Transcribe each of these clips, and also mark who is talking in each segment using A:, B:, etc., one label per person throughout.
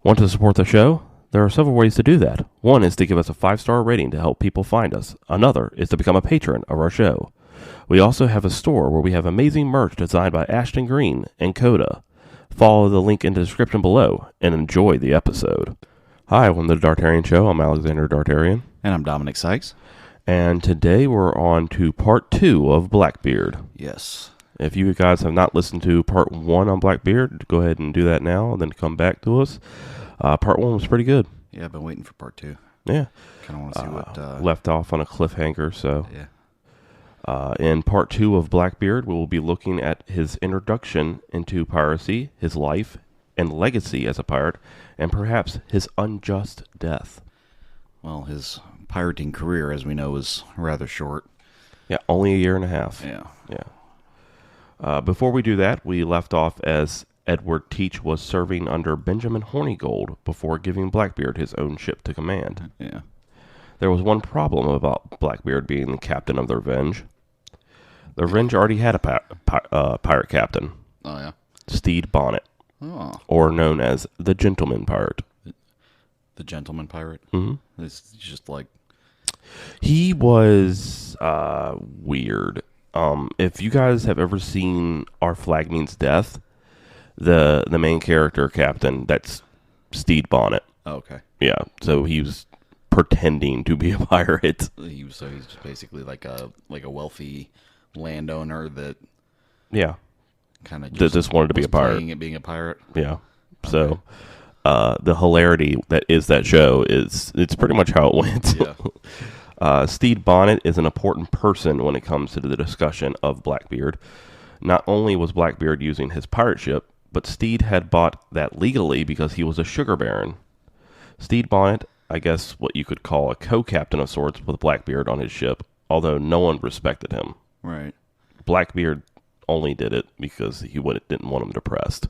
A: Want to support the show? There are several ways to do that. One is to give us a 5-star rating to help people find us. Another is to become a patron of our show. We also have a store where we have amazing merch designed by Ashton Green and Coda. Follow the link in the description below and enjoy the episode. Hi, welcome to the Dartarian Show. I'm Alexander Dartarian.
B: And I'm Dominic Sykes.
A: And today we're on to part 2 of Blackbeard.
B: Yes.
A: If you guys have not listened to part 1 on Blackbeard, go ahead and do that now and then come back to us. Part 1 was pretty good.
B: Yeah, I've been waiting for part 2.
A: Yeah.
B: Kind of want to see what...
A: Left off on a cliffhanger, so...
B: Yeah.
A: In part 2 of Blackbeard, we will be looking at his introduction into piracy, his life and legacy as a pirate, and perhaps his unjust death.
B: Well, his pirating career, as we know, was rather short.
A: Yeah, only a year and a half.
B: Yeah.
A: Before we do that, we left off as Edward Teach was serving under Benjamin Hornigold before giving Blackbeard his own ship to command.
B: Yeah.
A: There was one problem about Blackbeard being the captain of the Revenge. The Revenge already had a pirate captain.
B: Oh, yeah?
A: Stede Bonnett.
B: Oh.
A: Or known as the Gentleman Pirate.
B: The Gentleman Pirate?
A: Mm-hmm.
B: It's just like...
A: He was weird. If you guys have ever seen Our Flag Means Death, the main character captain, that's Stede Bonnett.
B: Oh, okay.
A: Yeah, so he was pretending to be a pirate.
B: He's just basically like a wealthy landowner that
A: Yeah.
B: kind of
A: Just wanted to be a pirate.
B: Playing at being a pirate.
A: Yeah. So the hilarity that is that show it's pretty much how it went.
B: Yeah.
A: Stede Bonnett is an important person when it comes to the discussion of Blackbeard. Not only was Blackbeard using his pirate ship, but Stede had bought that legally because he was a sugar baron. Stede Bonnett, I guess what you could call a co-captain of sorts with Blackbeard on his ship, although no one respected him.
B: Right.
A: Blackbeard only did it because he didn't want him depressed.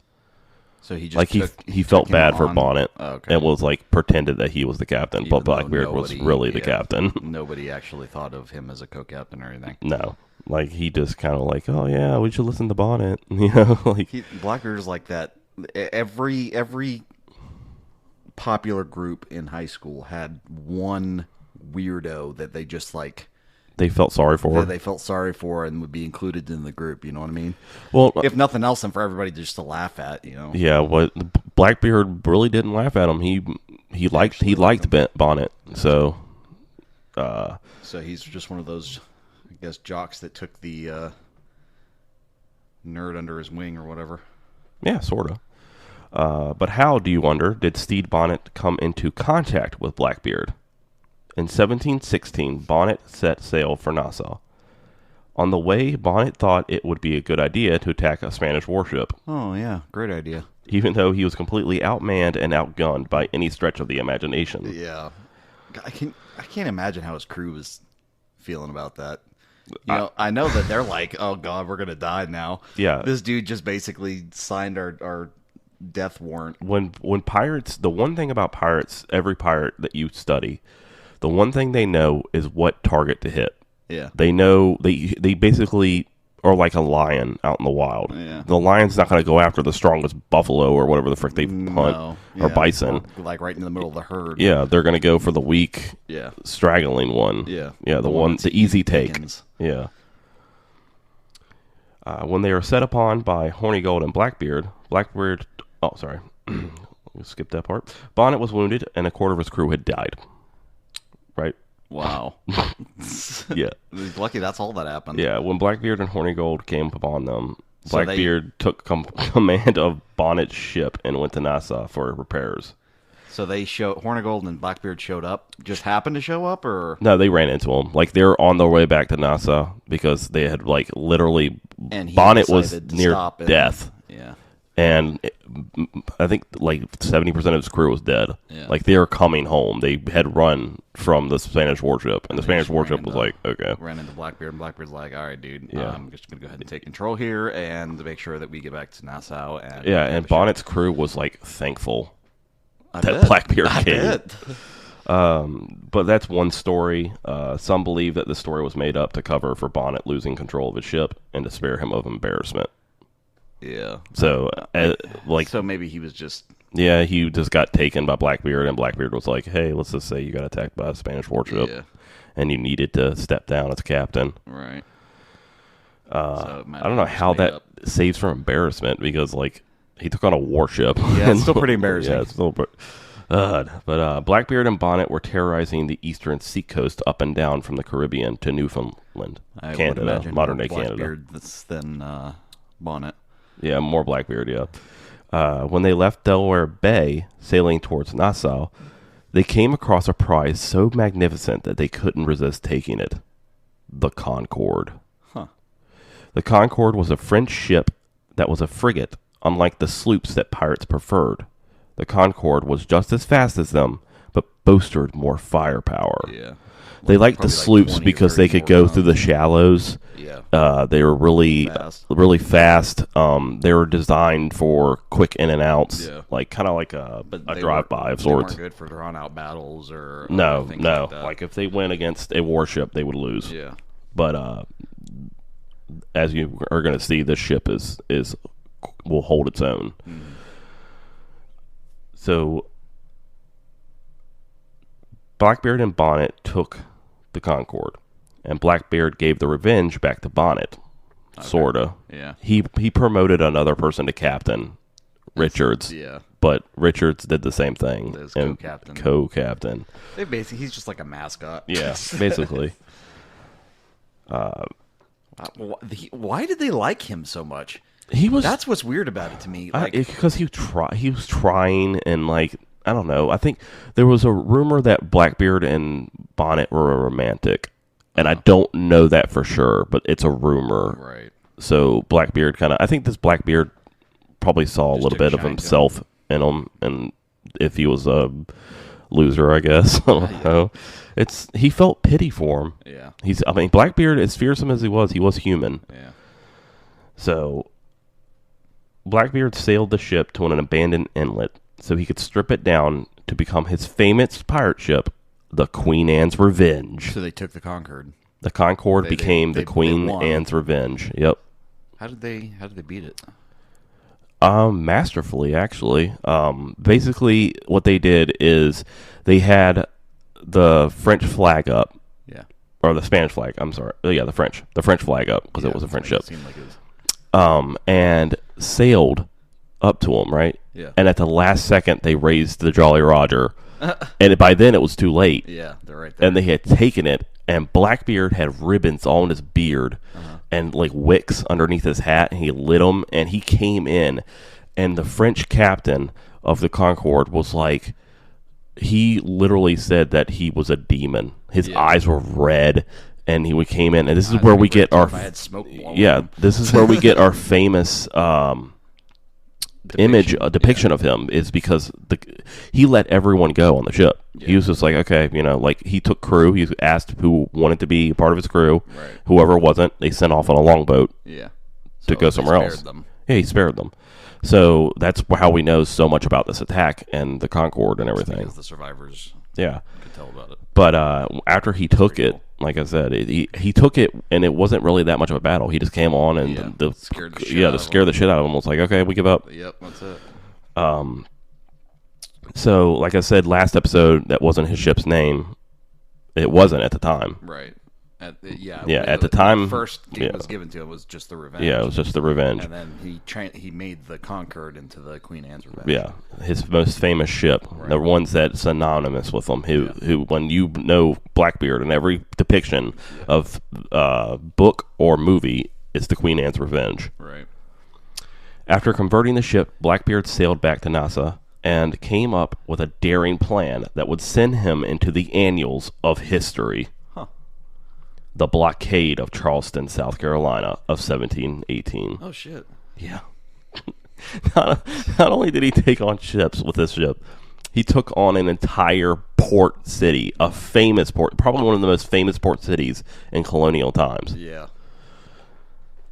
B: So he just
A: he felt bad for Bonnett
B: okay.
A: and was like pretended that he was the captain,
B: Even
A: but Blackbeard was really the captain.
B: Nobody actually thought of him as a co-captain or anything.
A: No, like he just kind of like, oh yeah, we should listen to Bonnett, you know, like
B: Blackbeard is like that. Every popular group in high school had one weirdo that they just like.
A: They felt sorry for.
B: They felt sorry for and would be included in the group. You know what I mean?
A: Well,
B: if nothing else, then for everybody just to laugh at. You know?
A: Yeah. What Blackbeard really didn't laugh at him. He liked Bonnett. So.
B: So he's just one of those, I guess, jocks that took the nerd under his wing or whatever.
A: Yeah, sort of. But how, do you wonder, did Stede Bonnett come into contact with Blackbeard? In 1716, Bonnett set sail for Nassau. On the way, Bonnett thought it would be a good idea to attack a Spanish warship.
B: Oh, yeah. Great idea.
A: Even though he was completely outmanned and outgunned by any stretch of the imagination.
B: Yeah. I can't imagine how his crew was feeling about that. You know, I know that they're like, oh, God, we're going to die now.
A: Yeah.
B: This dude just basically signed our death warrant.
A: When pirates, the one thing about pirates, every pirate that you study, the one thing they know is what target to hit.
B: Yeah.
A: They know, they basically are like a lion out in the wild.
B: Yeah.
A: The lion's not going to go after the strongest buffalo or whatever the frick they hunt, or bison.
B: Or like right in the middle of the herd.
A: Yeah, they're going to go for the weak, straggling one.
B: Yeah.
A: Yeah, the easy take. Yeah. When they were set upon by Hornigold and Blackbeard, oh, sorry. Skip that part. Bonnett was wounded and a quarter of his crew had died. Right?
B: Wow.
A: Yeah.
B: Lucky that's all that happened.
A: Yeah, when Blackbeard and Hornigold came upon them, Blackbeard took command of Bonnett's ship and went to Nassau for repairs.
B: So Hornigold and Blackbeard showed up? Just happened to show up, or?
A: No, they ran into him. Like, they were on their way back to Nassau because they had, like, literally... Bonnett was near death.
B: Yeah.
A: And I think, like, 70% of his crew was dead.
B: Yeah.
A: Like, they were coming home. They had run from the Spanish warship, and the Spanish warship was like, okay.
B: Ran into Blackbeard, and Blackbeard's like, all right, dude,
A: yeah.
B: I'm just going to go ahead and take control here and make sure that we get back to Nassau.
A: And Bonnett's crew was, like, thankful that Blackbeard came. But that's one story. Some believe that the story was made up to cover for Bonnett losing control of his ship and to spare him of embarrassment.
B: Yeah.
A: So,
B: so maybe he was just
A: Yeah, he just got taken by Blackbeard, and Blackbeard was like, hey, let's just say you got attacked by a Spanish warship, and you needed to step down as captain.
B: Right.
A: I don't know how that saves from embarrassment, because, like, he took on a warship.
B: Yeah, it's still pretty embarrassing.
A: Yeah, it's still but Blackbeard and Bonnett were terrorizing the eastern seacoast up and down from the Caribbean to Newfoundland, Canada, modern-day Canada.
B: That's than Bonnett.
A: Yeah, more Blackbeard, yeah. When they left Delaware Bay, sailing towards Nassau, they came across a prize so magnificent that they couldn't resist taking it. The Concorde.
B: Huh.
A: The Concorde was a French ship that was a frigate, unlike the sloops that pirates preferred. The Concorde was just as fast as them, but boasted more firepower.
B: Yeah.
A: They liked the sloops because they could go through the shallows.
B: Yeah.
A: They were really fast. They were designed for quick in and outs, like kind of like a drive-by of sorts.
B: They weren't good for drawn-out battles or
A: no.
B: Like that.
A: Like if they went against a warship, they would lose.
B: Yeah.
A: But as you are going to see, this ship will hold its own.
B: Mm.
A: So Blackbeard and Bonnett took the Concorde, and Blackbeard gave the Revenge back to Bonnett. Okay. Sorta.
B: Yeah.
A: He promoted another person to captain, Richards.
B: Yeah.
A: But Richards did the same thing.
B: As
A: co-captain.
B: He's just like a mascot.
A: Yeah, basically.
B: Why did they like him so much? That's what's weird about it to me.
A: Because he was trying, and like, I don't know. I think there was a rumor that Blackbeard and Bonnett were romantic, and I don't know that for sure, but it's a rumor.
B: Right.
A: So Blackbeard I think this Blackbeard probably saw a little bit of himself in him, and if he was a loser, I guess. I don't know. He felt pity for him.
B: Yeah.
A: Blackbeard, as fearsome as he was human.
B: Yeah.
A: So Blackbeard sailed the ship to an abandoned inlet so he could strip it down to become his famous pirate ship, the Queen Anne's Revenge.
B: So they took the Concorde.
A: The Concorde became the Queen Anne's Revenge. Yep.
B: How did they beat it?
A: Masterfully, actually. Basically, what they did is they had the French flag up.
B: Yeah.
A: Or the Spanish flag. I'm sorry. Yeah, the French flag up, because it was a French ship.
B: It seemed like it was.
A: And sailed up to them, right?
B: Yeah.
A: And at the last second, they raised the Jolly Roger, and by then it was too late.
B: Yeah, they're right there.
A: And they had taken it, and Blackbeard had ribbons all in his beard, and like wicks underneath his hat, and he lit them, and he came in, and the French captain of the Concorde was like, he literally said that he was a demon. His eyes were red. And he came in, and this is where we get our this is where we get our famous depiction of him, is because he let everyone go on the ship. Yeah. He was just like, okay, like he took crew. He asked who wanted to be part of his crew.
B: Right.
A: Whoever wasn't, they sent off on a longboat.
B: Yeah.
A: To go somewhere else.
B: Them.
A: Yeah, he spared them. So that's how we know so much about this attack and the Concorde and everything.
B: Because the survivors.
A: Yeah.
B: Could tell about it.
A: But after he took it. Like I said, he took it, and it wasn't really that much of a battle. He just came on and
B: scared the
A: shit out of him. Was like, okay, we give up.
B: Yep, that's it.
A: So, like I said, last episode, that wasn't his ship's name. It wasn't at the time.
B: Right. At
A: the time,
B: the first game was given to him was just the Revenge.
A: Yeah, it was just the Revenge.
B: And then he made the Concorde into the Queen Anne's Revenge.
A: Yeah, his most famous ship, the ones that's synonymous with him. Who, when you know Blackbeard in every depiction of book or movie, it's the Queen Anne's Revenge.
B: Right.
A: After converting the ship, Blackbeard sailed back to Nassau and came up with a daring plan that would send him into the annals of history. The blockade of Charleston, South Carolina of 1718.
B: Oh, shit.
A: Yeah. Not only did he take on ships with this ship, he took on an entire port city, a famous port, probably one of the most famous port cities in colonial times.
B: Yeah.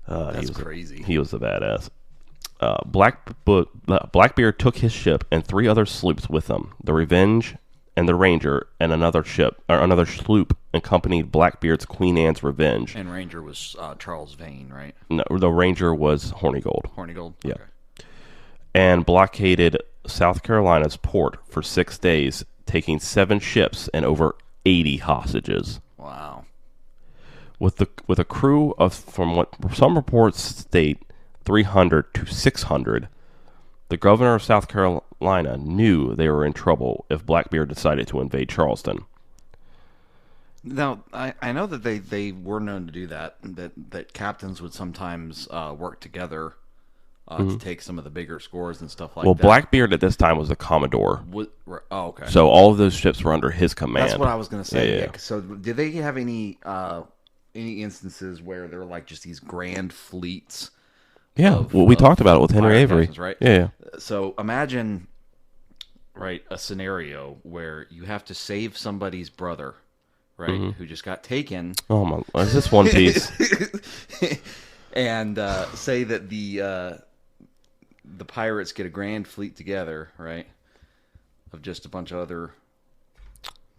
B: That's crazy.
A: He was a badass. Blackbeard took his ship and 3 other sloops with him, the Revenge and the Ranger, and another sloop accompanied Blackbeard's Queen Anne's Revenge.
B: And Ranger was Charles Vane, right?
A: No, the Ranger was Hornigold.
B: Hornigold?
A: Yeah. Okay. And blockaded South Carolina's port for 6 days, taking 7 ships and over 80 hostages.
B: Wow.
A: With a crew of, from what some reports state, 300 to 600, the governor of South Carolina knew they were in trouble if Blackbeard decided to invade Charleston.
B: Now, I know that they were known to do that captains would sometimes work together to take some of the bigger scores and stuff like that.
A: Well, Blackbeard at this time was a commodore.
B: Okay.
A: So all of those ships were under his command.
B: That's what I was going to say.
A: Yeah.
B: So did they have any instances where there were like just these grand fleets?
A: Yeah, well, we talked about it with Henry Avery.
B: Captains, right?
A: Yeah.
B: So imagine, right, a scenario where you have to save somebody's brother, right, who just got taken.
A: Oh my! Is this One Piece?
B: And say that the pirates get a grand fleet together, right, of just a bunch of other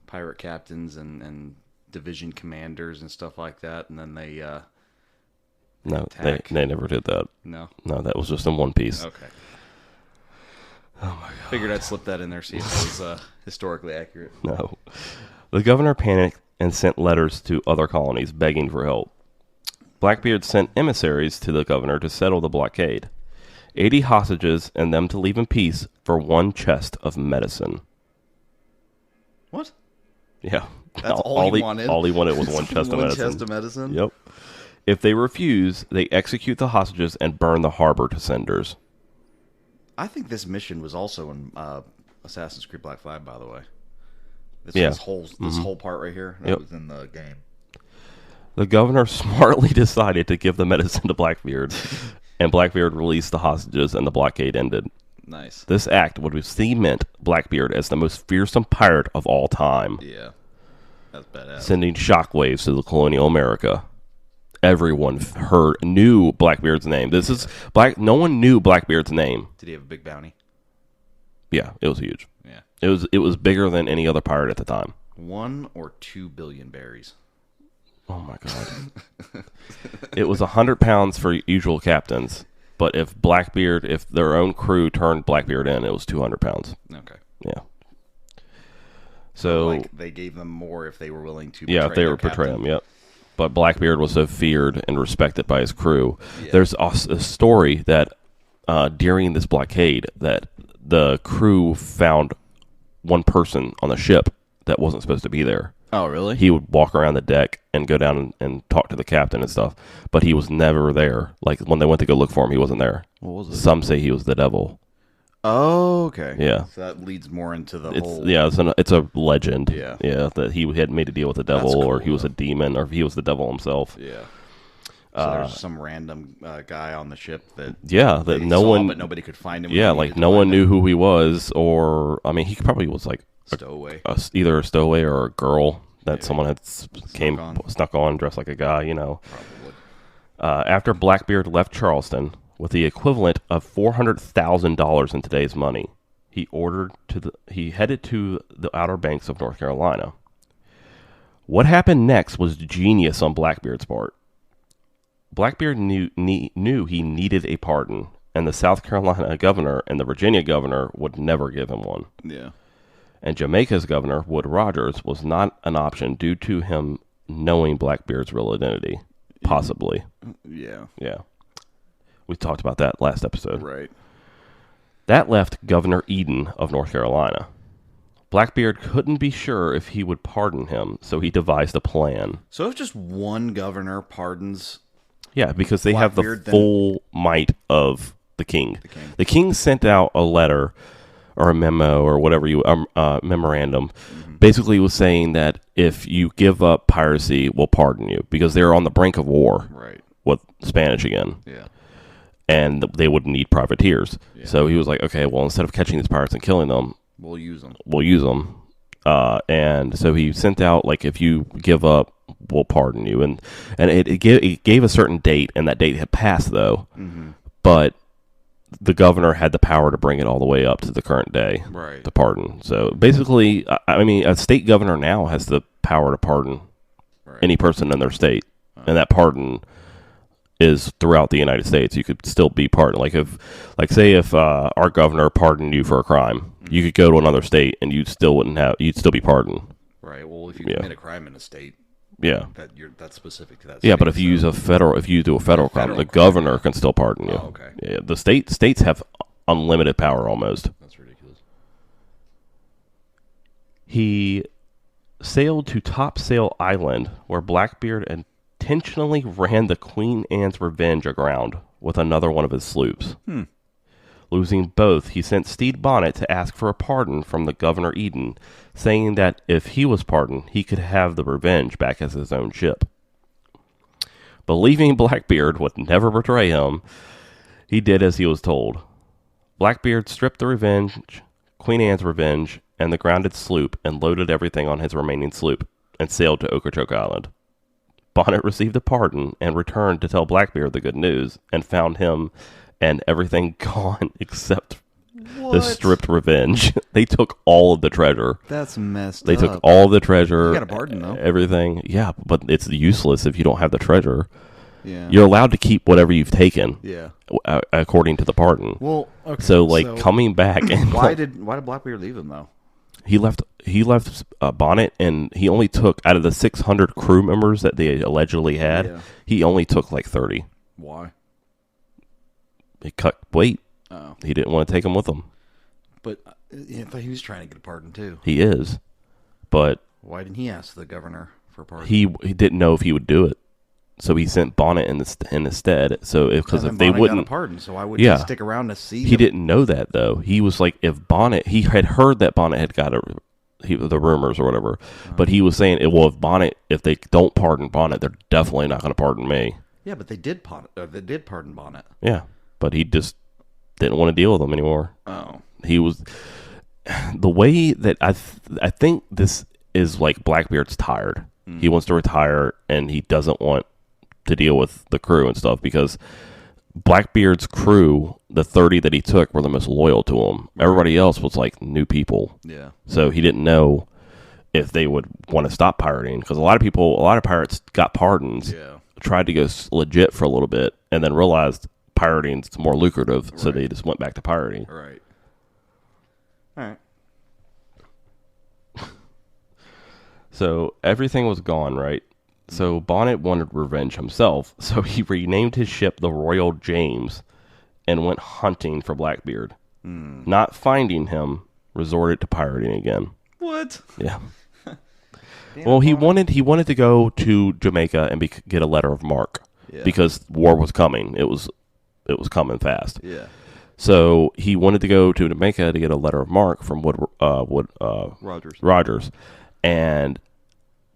B: pirate captains and division commanders and stuff like that, and then they
A: No,
B: attack.
A: they never did that.
B: No,
A: that was just in One Piece.
B: okay.
A: Oh my god!
B: Figured I'd slip that in there, see if it was historically accurate.
A: No, the governor panicked and sent letters to other colonies begging for help. Blackbeard sent emissaries to the governor to settle the blockade, 80 hostages, and them to leave in peace for 1 chest of medicine.
B: What?
A: Yeah.
B: That's all he wanted?
A: All he wanted was 1 chest of medicine.
B: 1 chest of medicine?
A: Yep. If they refuse, they execute the hostages and burn the harbor to cinders.
B: I think this mission was also in Assassin's Creed Black Flag, by the way. This whole part right here, that was in the game.
A: The governor smartly decided to give the medicine to Blackbeard, and Blackbeard released the hostages and the blockade ended.
B: Nice.
A: This act would cement Blackbeard as the most fearsome pirate of all time.
B: Yeah. That's badass.
A: Sending shockwaves to the colonial America. Everyone knew Blackbeard's name. No one knew Blackbeard's name.
B: Did he have a big bounty?
A: Yeah, it was huge.
B: Yeah.
A: It was bigger than any other pirate at the time.
B: 1 or 2 billion berries.
A: Oh my god. It was 100 pounds for usual captains, but if their own crew turned Blackbeard in, it was 200 pounds.
B: Okay.
A: Yeah. So
B: like they gave them more if they were willing to.
A: Yeah, if they were betray him. Yep. But Blackbeard was so feared and respected by his crew. Yeah. There's a story that during this blockade that the crew found one person on the ship that wasn't supposed to be there.
B: Oh, really?
A: He would walk around the deck and go down and talk to the captain and stuff, but he was never there. Like when they went to go look for him, he wasn't there.
B: What was it?
A: Some say he was the devil.
B: Oh, okay.
A: Yeah.
B: So that leads more into the whole...
A: Yeah, it's a legend.
B: Yeah.
A: Yeah, that he had made a deal with the devil,
B: cool,
A: or he was a demon, or he was the devil himself.
B: Yeah. So there's some random guy on the ship that...
A: Yeah, that no one...
B: But nobody could find him.
A: Yeah, like no one knew who he was, or... I mean, he probably was like...
B: Stowaway.
A: Either a stowaway or a girl that someone had snuck on, dressed like a guy, you know.
B: Probably.
A: After Blackbeard left Charleston... with the equivalent of $400,000 in today's money, he headed to the Outer Banks of North Carolina. What happened next was genius on Blackbeard's part. Blackbeard knew he needed a pardon, and the South Carolina governor and the Virginia governor would never give him one.
B: Yeah. And
A: Jamaica's governor, Wood Rogers, was not an option due to him knowing Blackbeard's real identity. Possibly.
B: Yeah.
A: Yeah. We talked about that last episode.
B: Right.
A: That left Governor Eden of North Carolina. Blackbeard couldn't be sure if he would pardon him, so he devised a plan.
B: So if just one governor pardons...
A: Yeah, because they have the
B: Blackbeard,
A: full might of the king. The king sent out a letter or a memo or whatever memorandum, basically was saying that if you give up piracy, we'll pardon you, because they're on the brink of war with Spanish again.
B: Yeah.
A: And they would need privateers. Yeah. So he was like, okay, well, instead of catching these pirates and killing them,
B: we'll use them.
A: And so he sent out, like, if you give up, we'll pardon you. And it gave a certain date, and that date had passed, though. Mm-hmm. But the governor had the power to bring it all the way up to the current day to pardon. So basically, I mean, a state governor now has the power to pardon any person in their state. And that pardon is throughout the United States. You could still be pardoned. Say if our governor pardoned you for a crime, you could go to another state and you'd still be pardoned.
B: Right. Well, if you commit a crime in a state, that's specific to that state.
A: Yeah, but if you do a federal crime, the governor can still pardon you.
B: Oh, okay.
A: Yeah, the states have unlimited power almost.
B: That's ridiculous.
A: He sailed to Topsail Island, where Blackbeard intentionally ran the Queen Anne's Revenge aground with another one of his sloops. Losing both, he sent Stede Bonnet to ask for a pardon from the Governor Eden, saying that if he was pardoned, he could have the Revenge back as his own ship. Believing Blackbeard would never betray him, he did as he was told. Blackbeard stripped the Revenge, Queen Anne's Revenge, and the grounded sloop and loaded everything on his remaining sloop and sailed to Okochok Island. Bonnet received a pardon and returned to tell Blackbeard the good news and found him and everything gone except the stripped Revenge. They took all of the treasure.
B: That's messed up.
A: They took all of the treasure.
B: You got a pardon, though.
A: Everything. Yeah, but it's useless if you don't have the treasure.
B: Yeah.
A: You're allowed to keep whatever you've taken.
B: Yeah.
A: According to the pardon.
B: Well, okay.
A: So coming back and
B: why did Blackbeard leave him though?
A: He left Bonnet, and he only took out of the 600 crew members that they allegedly had. Yeah. He only took like 30.
B: Why?
A: He cut weight.
B: Oh.
A: He didn't want to take him with him.
B: But I thought he was trying to get a pardon too.
A: He is, but
B: why didn't he ask the governor for a pardon?
A: He didn't know if he would do it, so he sent Bonnet in the stead. So if they wouldn't
B: got a pardon, so why wouldn't he stick around to see?
A: He didn't know that though. He was like, if Bonnet, he had heard that Bonnet had got the rumors or whatever, but he was saying, well, if they don't pardon Bonnet, they're definitely not going to pardon me.
B: Yeah, but they did pardon Bonnet.
A: Yeah, but he just didn't want to deal with him anymore.
B: Oh,
A: he was the way that I think this is like Blackbeard's tired. He wants to retire and he doesn't want to deal with the crew and stuff because Blackbeard's crew, the 30 that he took, were the most loyal to him. Everybody else was like new people.
B: Yeah.
A: So he didn't know if they would want to stop pirating because a lot of pirates got pardons, tried to go legit for a little bit, and then realized pirating's more lucrative, so they just went back to pirating.
B: Right. All right.
A: So everything was gone, right? So Bonnet wanted revenge himself, so he renamed his ship the Royal James and went hunting for Blackbeard. Not finding him, resorted to pirating again.
B: What?
A: Yeah. Well, he wanted to go to Jamaica and get a letter of marque because war was coming. It was coming fast.
B: Yeah.
A: So he wanted to go to Jamaica to get a letter of marque from Rogers. And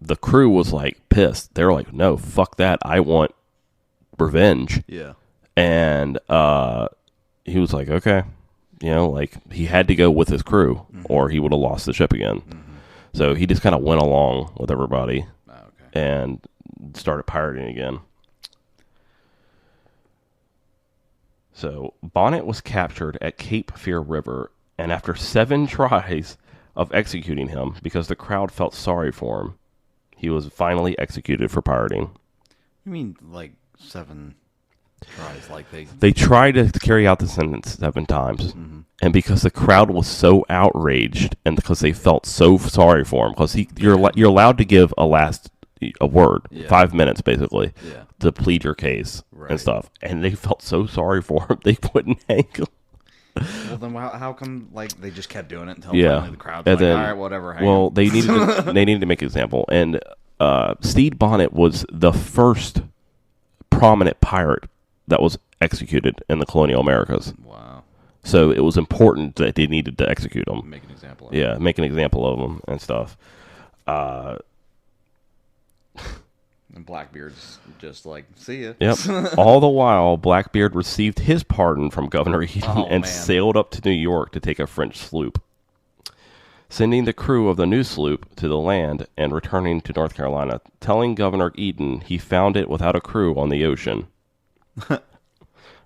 A: the crew was like pissed. They were like, "No, fuck that. I want revenge."
B: Yeah.
A: And he was like, "Okay." He had to go with his crew or he would have lost the ship again. So he just kind of went along with everybody and started pirating again. So Bonnet was captured at Cape Fear River, and after 7 tries of executing him, because the crowd felt sorry for him, he was finally executed for pirating.
B: You mean like 7 tries? Like
A: they tried to carry out the sentence 7 times, and because the crowd was so outraged, and because they felt so sorry for him, because you're allowed to give a word, 5 minutes basically, to plead your case and stuff, and they felt so sorry for him they wouldn't hang him.
B: Well, then how come they just kept doing it until finally the crowd was all right, whatever.
A: They needed to make an example, and Stede Bonnet was the first prominent pirate that was executed in the colonial Americas.
B: Wow!
A: So it was important that they needed to execute him.
B: Make an example.
A: Make an example of him and stuff.
B: And Blackbeard's just like, see ya.
A: Yep. All the while, Blackbeard received his pardon from Governor Eden sailed up to New York to take a French sloop, sending the crew of the new sloop to the land and returning to North Carolina, telling Governor Eden he found it without a crew on the ocean.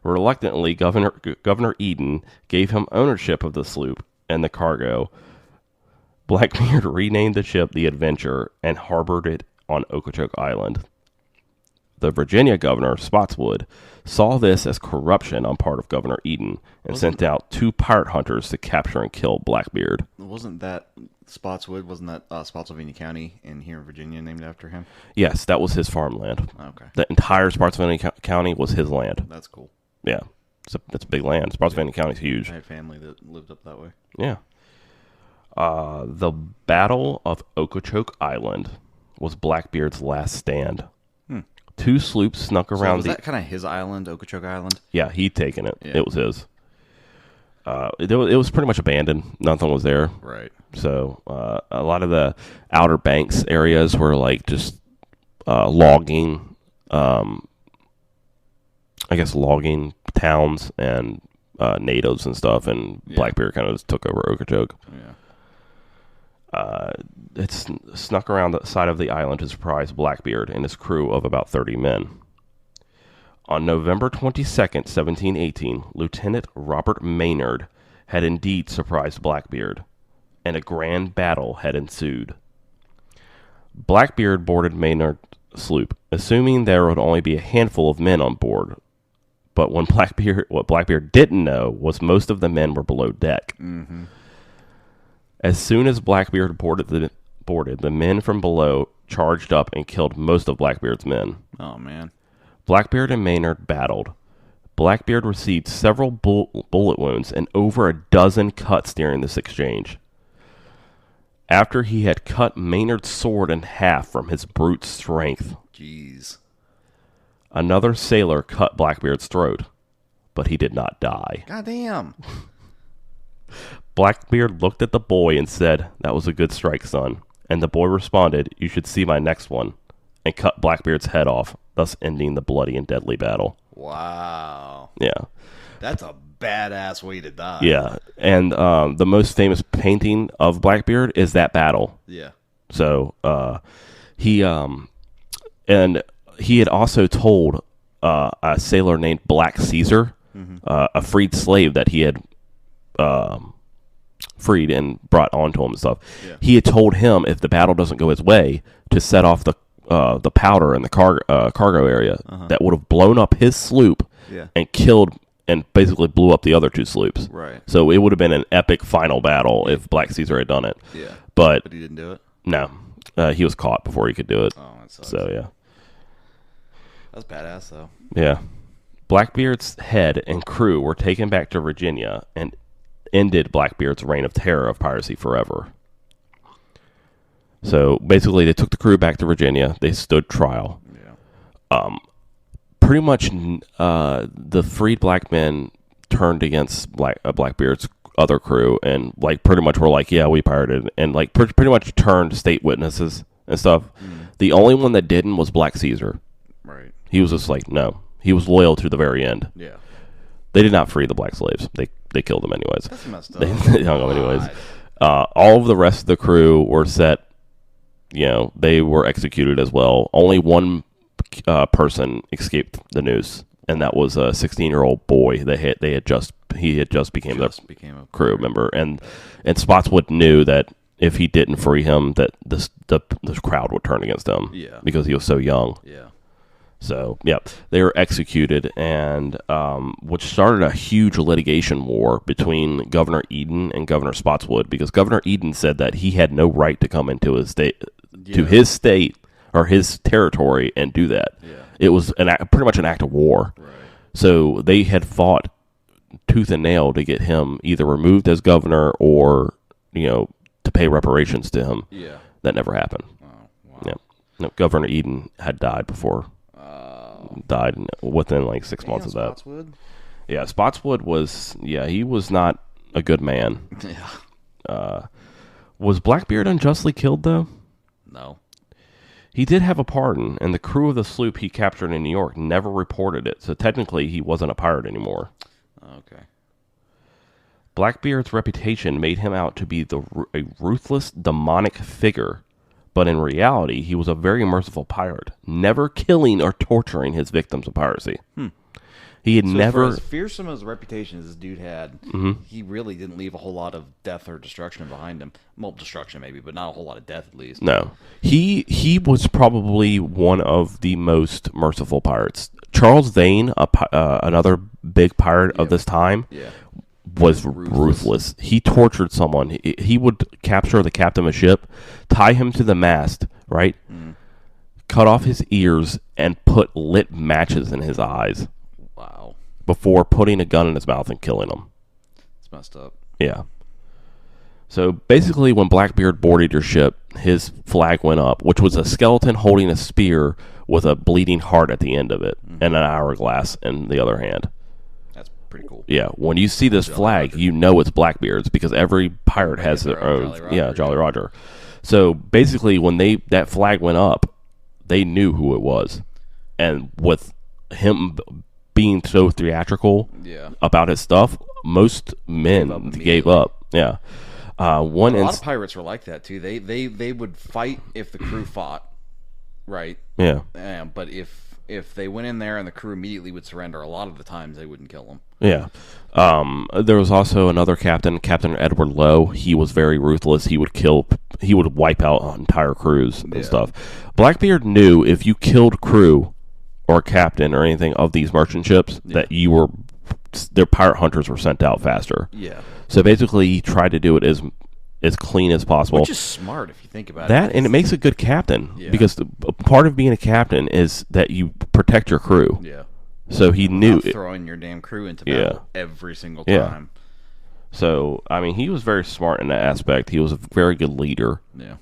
A: Reluctantly, Governor Eden gave him ownership of the sloop and the cargo. Blackbeard renamed the ship the Adventure and harbored it on Okochok Island. The Virginia governor, Spotswood, saw this as corruption on part of Governor Eden and sent out 2 pirate hunters to capture and kill Blackbeard.
B: Wasn't that Spotsylvania County in here in Virginia named after him?
A: Yes, that was his farmland.
B: Okay.
A: The entire Spotsylvania County was his land.
B: That's cool.
A: Yeah. That's a big land. Spotsylvania County's huge.
B: I had family that lived up that way.
A: Yeah. The Battle of Okochok Island was Blackbeard's last stand. 2 sloops snuck around.
B: Was that kind of his island, Okochok Island?
A: Yeah, he'd taken it. Yeah. It was his. It was pretty much abandoned. Nothing was there.
B: Right.
A: So a lot of the Outer Banks areas were like just logging, logging towns and natives and stuff. And Blackbeard kind of just took over Okochok.
B: Yeah.
A: It snuck around the side of the island to surprise Blackbeard and his crew of about 30 men. On November 22nd, 1718, Lieutenant Robert Maynard had indeed surprised Blackbeard, and a grand battle had ensued. Blackbeard boarded Maynard's sloop, assuming there would only be a handful of men on board. But what Blackbeard didn't know was most of the men were below deck.
B: Mm-hmm.
A: As soon as Blackbeard boarded, the men from below charged up and killed most of Blackbeard's men.
B: Oh, man.
A: Blackbeard and Maynard battled. Blackbeard received several bullet wounds and over a dozen cuts during this exchange. After he had cut Maynard's sword in half from his brute strength,
B: jeez,
A: another sailor cut Blackbeard's throat, but he did not die.
B: Goddamn.
A: Blackbeard looked at the boy and said, "That was a good strike, son." And the boy responded, "You should see my next one," and cut Blackbeard's head off, thus ending the bloody and deadly battle.
B: Wow.
A: Yeah.
B: That's a badass way to die.
A: Yeah. And the most famous painting of Blackbeard is that battle.
B: Yeah.
A: So he had also told a sailor named Black Caesar, a freed slave that he had freed and brought onto him and stuff. Yeah. He had told him if the battle doesn't go his way to set off the powder in the cargo area that would have blown up his sloop and killed and basically blew up the other 2 sloops.
B: Right.
A: So it would have been an epic final battle if Black Caesar had done it.
B: Yeah.
A: But
B: he didn't do it?
A: No. He was caught before he could do it.
B: Oh, that sucks.
A: So, yeah.
B: That's badass, though.
A: Yeah. Blackbeard's head and crew were taken back to Virginia and ended Blackbeard's reign of terror of piracy forever. So basically, they took the crew back to Virginia. They stood trial. Yeah. Pretty much, the freed black men turned against Blackbeard's other crew, and like pretty much were like, "Yeah, we pirated," and like pretty much turned state witnesses and stuff. The only one that didn't was Black Caesar.
B: Right.
A: He was just like, no. He was loyal to the very end.
B: Yeah.
A: They did not free the black slaves. They killed them anyways.
B: That's messed up.
A: They hung them anyways. All of the rest of the crew were set. They were executed as well. Only one person escaped the noose, and that was a 16-year-old boy. He had just became a crew member, and Spotswood knew that if he didn't free him, that the crowd would turn against him.
B: Yeah.
A: Because he was so young.
B: Yeah.
A: So, yeah, they were executed, and which started a huge litigation war between Governor Eden and Governor Spotswood, because Governor Eden said that he had no right to come into his state or his territory and do that. Yeah. It was pretty much an act of war. Right. So they had fought tooth and nail to get him either removed as governor or, to pay reparations to him. Yeah. That never happened. Oh, wow. Yeah. No, Governor Eden had died before. Died within like 6 months of that.
B: Spotswood?
A: Yeah, Spotswood he was not a good man.
B: Yeah.
A: Was Blackbeard unjustly killed, though?
B: No.
A: He did have a pardon, and the crew of the sloop he captured in New York never reported it, so technically he wasn't a pirate anymore.
B: Okay.
A: Blackbeard's reputation made him out to be a ruthless, demonic figure, but in reality, he was a very merciful pirate, never killing or torturing his victims of piracy. He had
B: So
A: never.
B: for as fearsome as a reputation as this dude had, he really didn't leave a whole lot of death or destruction behind him. Well, destruction maybe, but not a whole lot of death at least.
A: No, he was probably one of the most merciful pirates. Charles Vane, another big pirate of this time, was ruthless. He tortured someone. He would capture the captain of a ship, tie him to the mast, right? Cut off his ears and put lit matches in his eyes.
B: Wow.
A: Before putting a gun in his mouth and killing him.
B: It's messed up.
A: Yeah. So basically, when Blackbeard boarded your ship, his flag went up, which was a skeleton holding a spear with a bleeding heart at the end of it, and an hourglass in the other hand.
B: That's pretty cool.
A: Yeah, when you see this flag, you know it's Blackbeard's because every pirate has their own. Jolly Roger. So basically, when that flag went up, they knew who it was, and with him being so theatrical about his stuff, most men gave up. Yeah. A lot
B: of pirates were like that too. They would fight if the crew fought, right?
A: Yeah.
B: But if they went in there and the crew immediately would surrender, a lot of the times they wouldn't kill them.
A: Yeah. There was also another captain, Captain Edward Lowe. He was very ruthless. He would wipe out entire crews and stuff. Blackbeard knew if you killed crew or captain or anything of these merchant ships that their pirate hunters were sent out faster.
B: Yeah.
A: So basically, he tried to do it as clean as possible.
B: Which is smart if you think about
A: it. And it makes a good captain because part of being a captain is that you protect your crew.
B: Yeah.
A: So he knew
B: throwing your damn crew into battle every single time.
A: So I mean, he was very smart in that aspect. He was a very good leader.
B: Yeah.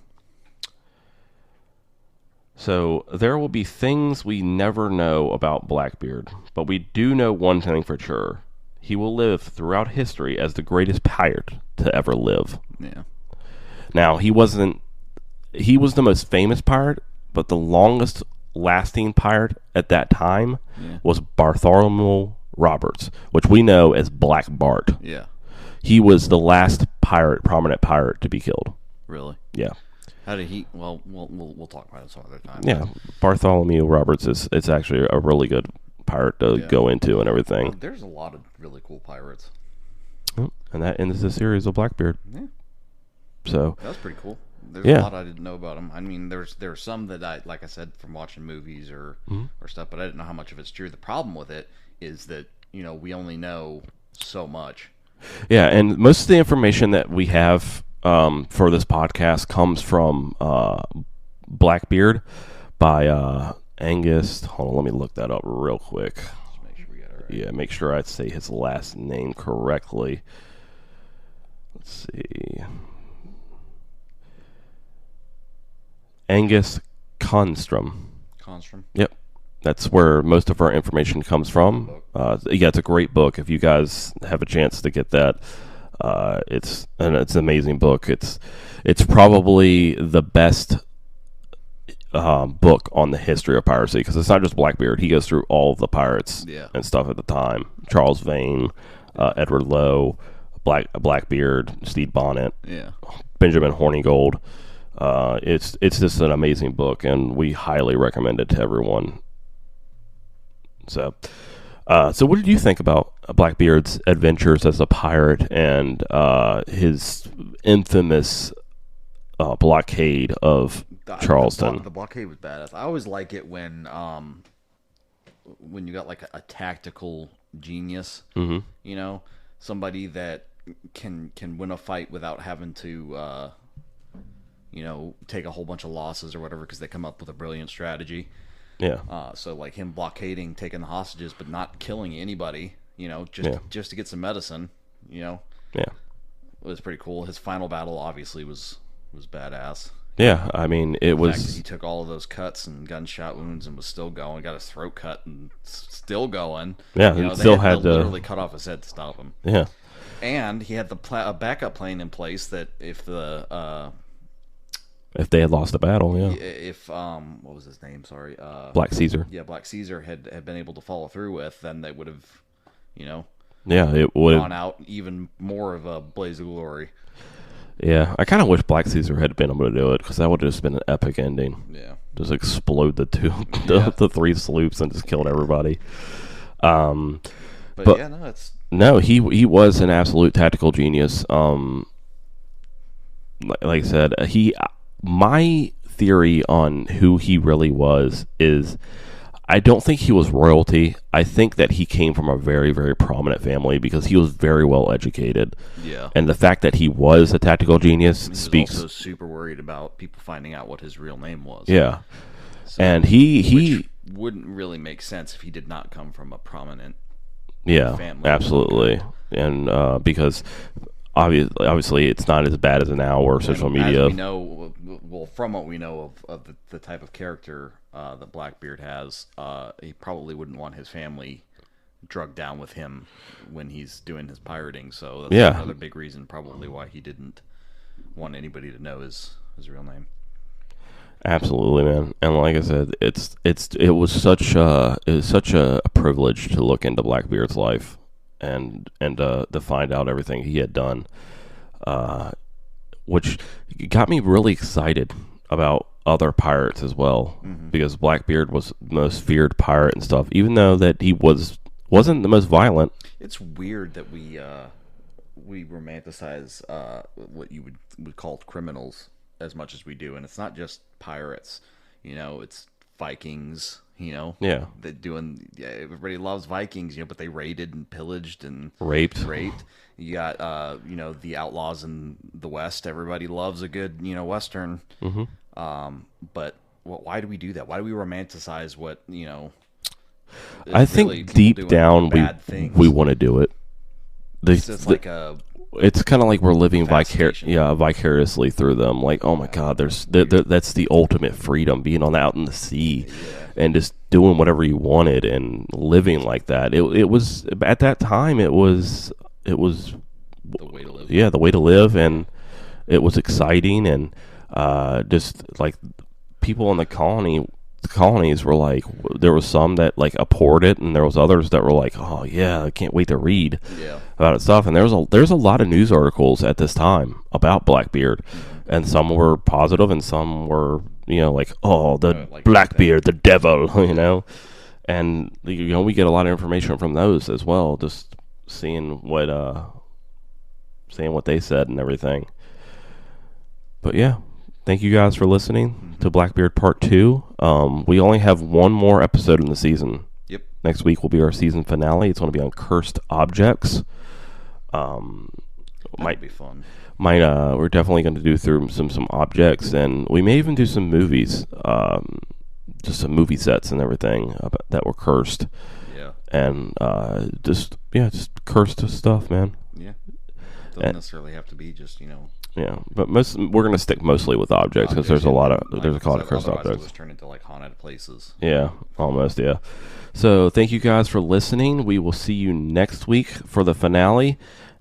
A: So there will be things we never know about Blackbeard, but we do know one thing for sure. He will live throughout history as the greatest pirate to ever live.
B: Yeah.
A: Now, he was the most famous pirate, but the longest lasting pirate at that time was Bartholomew Roberts, which we know as Black Bart.
B: Yeah.
A: He was the last prominent pirate to be killed.
B: Really?
A: Yeah.
B: How did he? Well, we'll talk about it some other time.
A: Yeah, Bartholomew Roberts it's actually a really good pirate to go into and everything.
B: Well, there's a lot of really cool pirates.
A: And that ends the series of Blackbeard.
B: Yeah.
A: So
B: that's pretty cool. There's a lot I didn't know about him. I mean, there's some that like I said, from watching movies or stuff, but I didn't know how much of it's true. The problem with it is that we only know so much.
A: Yeah, and most of the information that we have for this podcast comes from Blackbeard by Angus. Hold on, let me look that up real quick.
B: Just make sure we got it right.
A: Yeah, make sure I say his last name correctly. Let's see. Angus Constrom. Yep. That's where most of our information comes from. It's a great book. If you guys have a chance to get that, it's an amazing book. It's probably the best book on the history of piracy because it's not just Blackbeard. He goes through all of the pirates and stuff at the time. Charles Vane, Edward Lowe, Blackbeard, Stede Bonnett, Benjamin Hornigold. It's just an amazing book, and we highly recommend it to everyone. So what did you think about Blackbeard's adventures as a pirate and his infamous blockade of Charleston?
B: The blockade was badass. I always like it when you got like a tactical genius, somebody that can win a fight without having to take a whole bunch of losses or whatever because they come up with a brilliant strategy.
A: Yeah.
B: So like him blockading, taking the hostages, but not killing anybody, just to get some medicine,
A: Yeah.
B: It was pretty cool. His final battle obviously was badass.
A: Yeah, I mean,
B: The fact that he took all of those cuts and gunshot wounds and was still going, got his throat cut and still going.
A: Yeah,
B: they
A: still had
B: to literally cut off his head to stop him.
A: Yeah.
B: And he had a backup plan in place that if
A: they had lost the battle,
B: if what was his name? Sorry,
A: Black Caesar.
B: Yeah, Black Caesar had been able to follow through with, then they would have,
A: it would have
B: gone out even more of a blaze of glory.
A: Yeah, I kind of wish Black Caesar had been able to do it because that would have just been an epic ending.
B: Yeah,
A: just explode the three sloops and just killed everybody.
B: But yeah, no, it's
A: no, he was an absolute tactical genius. Like I said, my theory on who he really was is I don't think he was royalty. I think that he came from a very, very prominent family because he was very well educated.
B: yeah.
A: And the fact that he was a tactical genius
B: He was
A: speaks.
B: also super worried about people finding out what his real name was.
A: Yeah.
B: So,
A: And he
B: which wouldn't really make sense if he did not come from a prominent
A: yeah,
B: family.
A: absolutely. And because obviously it's not as bad as now or social media.
B: As we know, well, from what we know of the type of character that Blackbeard has, he probably wouldn't want his family drugged down with him when he's doing his pirating. So that's
A: Yeah.
B: another big reason probably why he didn't want anybody to know his real name.
A: Absolutely, man. And like I said, it was such a privilege to look into Blackbeard's life and to find out everything he had done, which got me really excited about other pirates as well, because Blackbeard was the most feared pirate and stuff, even though that he wasn't the most violent.
B: It's weird that we romanticize what you would call criminals as much as we do, and it's not just pirates. It's Vikings.
A: Yeah.
B: Everybody loves Vikings. But they raided and pillaged and
A: Raped.
B: You got the outlaws in the West. Everybody loves a good Western. But why do we do that? Why do we romanticize what
A: I think
B: really
A: deep down
B: bad things?
A: we want to do it.
B: It's like a
A: It's kind of like we're living
B: fascination.
A: vicariously through them. Like, oh my God, that's the ultimate freedom, being on out in the sea and just doing whatever you wanted and living like that. It was at that time. It was
B: the way to live.
A: yeah, the way to live, and it was exciting, and just like people in the colonies were like, there was some that like abhorred it, and there was others that were like, oh yeah, I can't wait to read about it stuff. And there's a lot of news articles at this time about Blackbeard, and some were positive and some were like, oh, the
B: like
A: Blackbeard, the devil, and we get a lot of information from those as well, just seeing what they said and everything. But yeah, thank you guys for listening to Blackbeard Part 2. We only have one more episode in the season.
B: Yep.
A: Next week will be our season finale. It's going to be on cursed objects.
B: Might be fun.
A: We're definitely going to do through some objects, and we may even do some movies, just some movie sets and everything that were cursed.
B: Yeah.
A: And just cursed stuff, man.
B: Yeah. Doesn't necessarily have to be just
A: Yeah, but we're going to stick mostly with objects because there's a lot of cursed objects.
B: It'll just turn into like haunted places.
A: Yeah, almost, yeah. So thank you guys for listening. We will see you next week for the finale.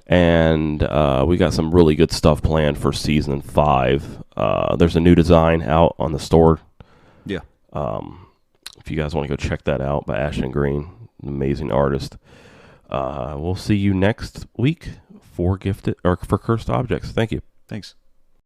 A: And we got some really good stuff planned for season 5. There's a new design out on the store.
B: Yeah.
A: If you guys want to go check that out by Ashton Green, an amazing artist. We'll see you next week for Cursed Objects. Thank you.
B: Thanks.